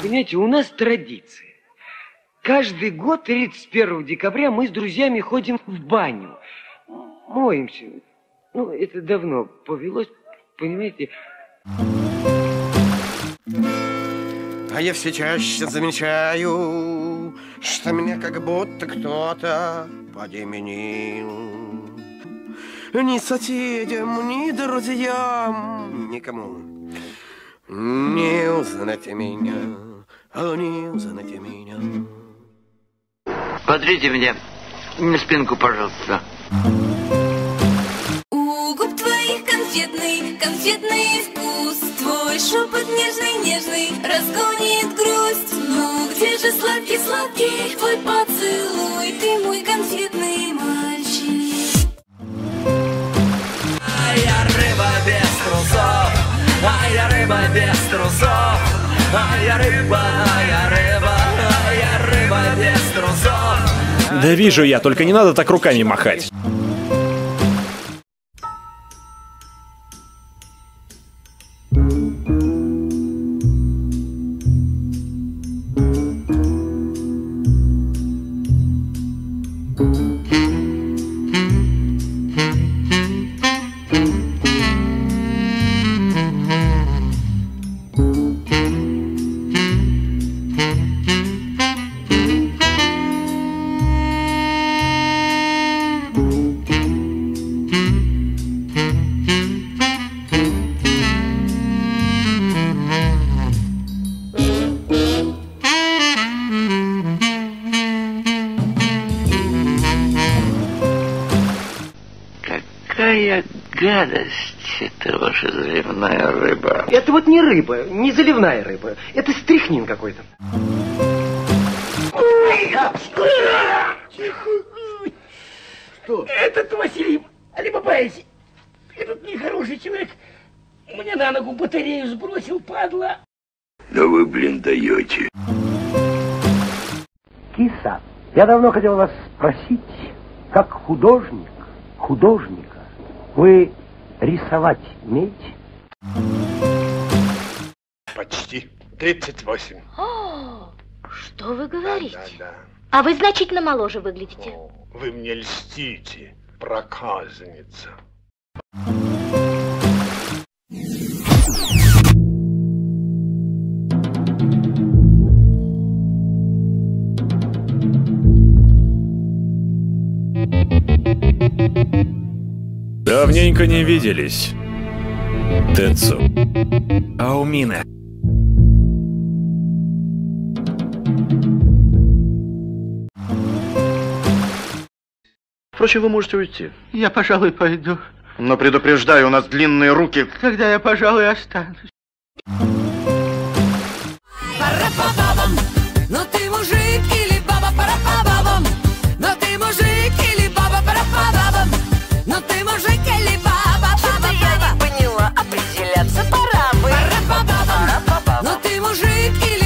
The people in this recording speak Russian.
Понимаете, у нас традиция. Каждый год 31 декабря мы с друзьями ходим в баню. Моемся. Ну, это давно повелось, понимаете. А я все чаще замечаю, что меня как будто кто-то подеменил. Ни соседям, ни друзьям, никому не узнать меня, не узнать меня. Потрите мне на спинку, пожалуйста. У губ твоих конфетный, конфетный вкус. Твой шепот нежный, разгонит грусть. Ну где же сладкий, сладкий твой поцелуй? Ты мой конфетный мальчик. А я рыба без трусов, а я рыба без трусов, а я рыба, а я рыба, а я рыба без трусов. Да вижу я, только не надо так руками махать. Какая гадость, это ваша заливная рыба. Это вот не рыба, не заливная рыба. Это стряхнин какой-то. Что? Этот Василий Алибабаевич, этот нехороший человек, мне на ногу батарею сбросил, падла. Да вы, блин, даете. Киса, я давно хотел вас спросить, как художника, вы рисовать умеете? Почти. 38. О, что вы говорите? Да. А вы значительно моложе выглядите. О, вы мне льстите, проказница. Давненько не виделись. Тенцу. Аумина. Впрочем, вы можете уйти. Я, пожалуй, пойду. Но предупреждаю, у нас длинные руки. Тогда я, пожалуй, останусь. Но ты мужик или баба, пара-па-бабам. Но ты мужик или баба, пара-па-бабам. Но ты мужик или баба, что-то я не поняла, определяться пора бы. Пара-па-бабам. Но ты мужик или